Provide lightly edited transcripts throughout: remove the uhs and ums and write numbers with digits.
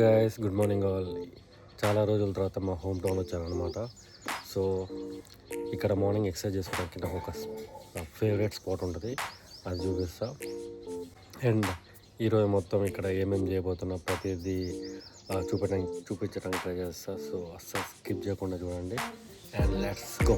Guys, good morning all. చాలా రోజుల తర్వాత మా హోమ్ టౌన్ వచ్చాను అనమాట. సో ఇక్కడ మార్నింగ్ ఎక్సర్సైజ్ చేసుకోవడానికి నాకు ఒక ఫేవరెట్ స్పాట్ ఉంటుంది, అది చూపిస్తా. అండ్ ఈరోజు మొత్తం ఇక్కడ ఏమేమి చేయబోతున్నా ప్రతిదీ చూపించడానికి ట్రై చేస్తా. సో అస్సలు స్కిప్ చేయకుండా చూడండి అండ్ లెట్స్ గో.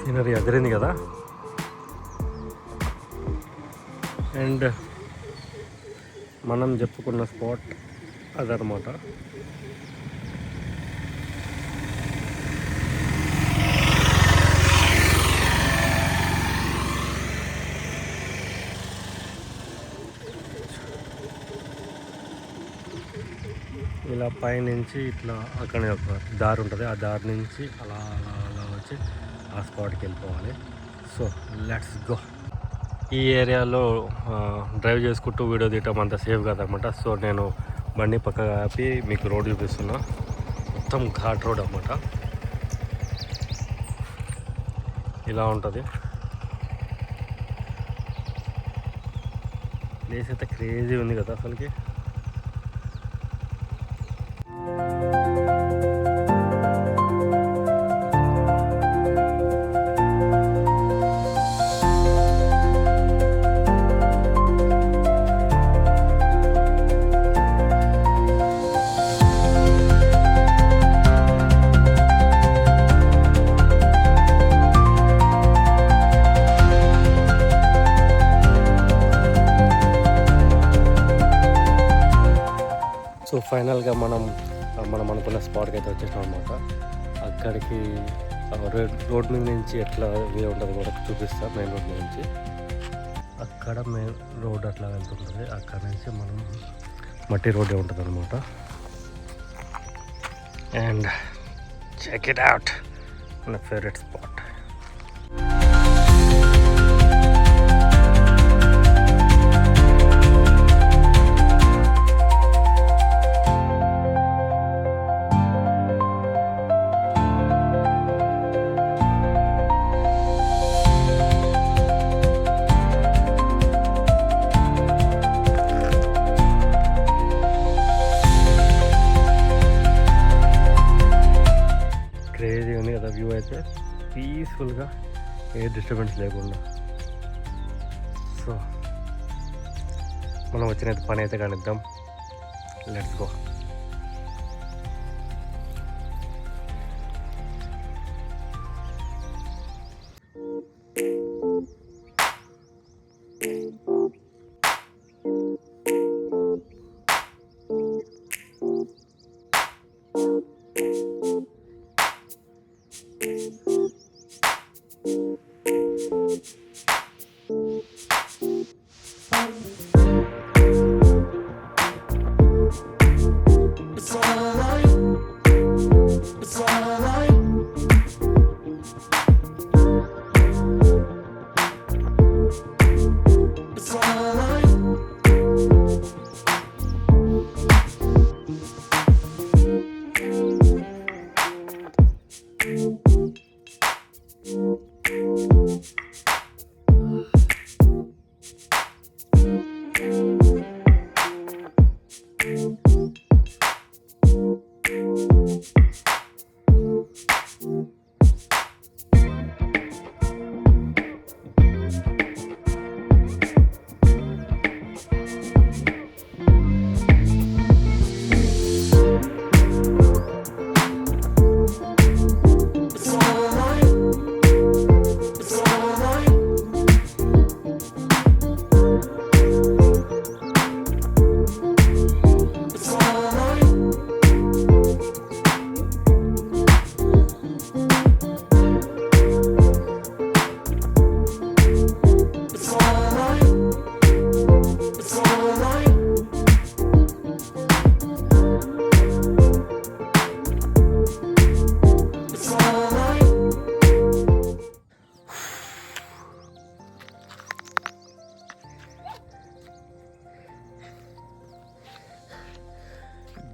సీనరీ అదిరింది కదా. అండ్ మనం చెప్పుకున్న స్పాట్ అదనమాట. ఇలా పైనుంచి ఇట్లా అక్కడ ఒక దారి ఉంటుంది, ఆ దారి నుంచి అలా అలా అలా వచ్చి ఆ స్పాట్కి వెళ్ళిపోవాలి. So let's go. ఈ ఏరియాలో డ్రైవ్ చేసుకుంటూ వీడియో తీయటం అంత సేఫ్ కాదనమాట. సో నేను బండి పక్కగా ఆపి మీకు రోడ్ చూపిస్తున్నా. మొత్తం ఘాట్ రోడ్ అన్నమాట. ఇలా ఉంటుంది ప్లేస్. అయితే క్రేజీ ఉంది కదా అసలుకి. సో ఫైనల్గా మనం అనుకున్న స్పాట్కి అయితే వచ్చేసాం అనమాట. అక్కడికి రోడ్ మీద నుంచి ఎట్లా వే ఉంటుంది కూడా చూపిస్తాం. మెయిన్ రోడ్ మీద నుంచి అక్కడ మెయిన్ రోడ్ అట్లా వెళ్తుంటుంది. అక్కడ నుంచి మనం మట్టి రోడ్డే ఉంటుంది అనమాట. అండ్ చెక్ ఇట్ అవుట్, మన ఫేవరెట్ స్పాట్. క్రేజీ ఉంది కదా వ్యూ అయితే, పీస్ఫుల్గా, ఏ డిస్టర్బెన్స్ లేకుండా. సో మనం వచ్చిన పని అయితే కానిద్దాం. Let's go.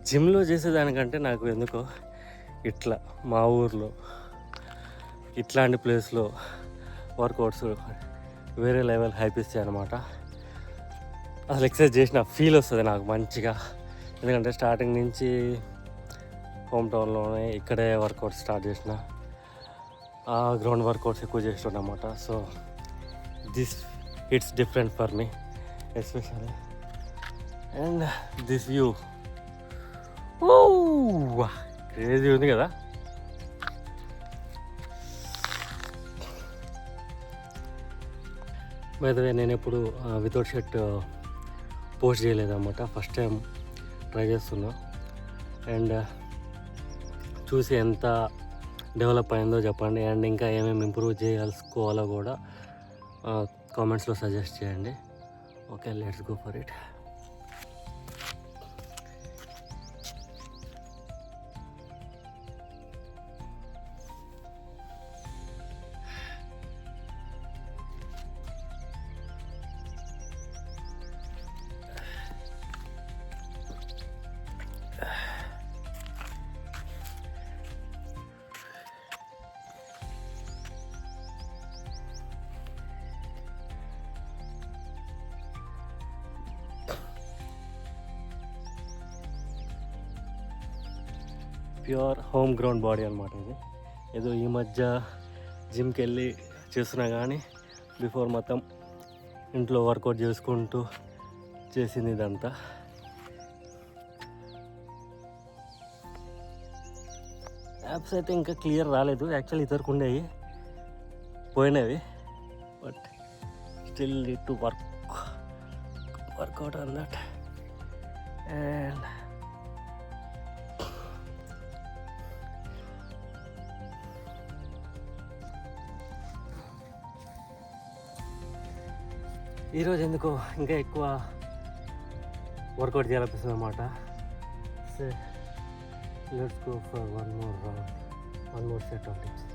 జిమ్లో చేసేదానికంటే నాకు ఎందుకో ఇట్లా మా ఊర్లో ఇట్లాంటి ప్లేస్లో వర్కౌట్స్ వేరే లెవెల్ హైపిస్తాయి అనమాట. అసలు ఎక్సర్సైజ్ చేసిన ఫీల్ వస్తుంది నాకు మంచిగా. ఎందుకంటే స్టార్టింగ్ నుంచి హోమ్ టౌన్లోనే ఇక్కడే వర్కౌట్ స్టార్ట్ చేసిన, గ్రౌండ్ వర్కౌట్స్ ఎక్కువ చేస్తుండే అనమాట. So this it's different for me especially. And this view crazy ఉంది కదా. బై ద వే నేను ఎప్పుడు వితౌట్ షర్ట్ పోస్ట్ చేయలేదన్నమాట, ఫస్ట్ టైం ట్రై చేస్తున్నా. అండ్ చూసి ఎంత డెవలప్ అయిందో చెప్పండి. అండ్ ఇంకా ఏమేమి ఇంప్రూవ్ చేసుకోవాలో కూడా కామెంట్స్లో సజెస్ట్ చేయండి. Okay, let's go for it. Pure home ground body అనమాట ఇది. ఏదో ఈ మధ్య జిమ్కి వెళ్ళి చేస్తున్నా కానీ బిఫోర్ మొత్తం ఇంట్లో వర్కౌట్ చేసుకుంటూ చేసింది ఇదంతా. యాప్స్ అయితే ఇంకా క్లియర్ రాలేదు. యాక్చువల్లీ ఇద్దరికి ఉండేవి, పోయినవి. But still need to work out on that. And ఈరోజు ఎందుకో ఇంకా ఎక్కువ వర్కౌట్ చేయాలనిపిస్తుంది అనమాట. So let's go for one more set of tips.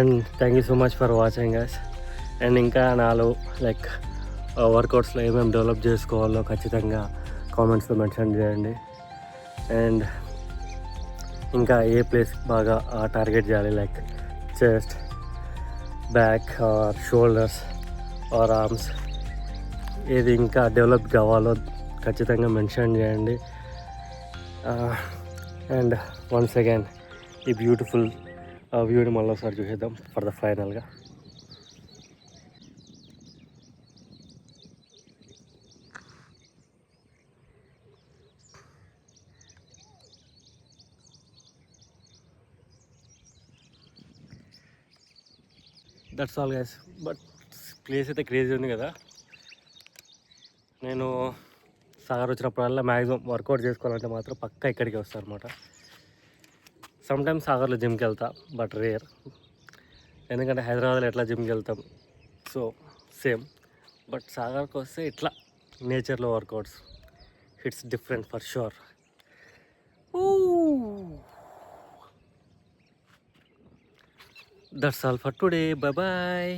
And thank you so much for watching guys. And ఇంకా నాలో లైక్ వర్కౌట్స్లో ఏమేమి డెవలప్ చేసుకోవాలో ఖచ్చితంగా కామెంట్స్లో మెన్షన్ చేయండి. అండ్ ఇంకా ఏ ప్లేస్ బాగా టార్గెట్ చేయాలి, like chest, back or shoulders or arms, ఏది ఇంకా డెవలప్ కావాలో ఖచ్చితంగా మెన్షన్ చేయండి. అండ్ వన్స్ అగైన్ ఈ బ్యూటిఫుల్ వ్యూని మళ్ళీ ఒకసారి చూసేద్దాం ఫర్ ద ఫైనల్గా. That's all guys. But place అయితే క్రేజీ ఉంది కదా. నేను సాగర్ వచ్చినప్పుడల్లా మ్యాక్సిమం వర్కౌట్ చేసుకోవాలంటే మాత్రం పక్కా ఇక్కడికి వస్తాను అనమాట. సమ్టైమ్స్ సాగర్లో జిమ్కి వెళ్తా, బట్ రేర్. ఎందుకంటే హైదరాబాద్లో ఎట్లా జిమ్కి వెళ్తాం, సో సేమ్. బట్ సాగర్కి వస్తే ఇట్లా నేచర్లో workouts, it's different for sure. That's all for today. Bye bye.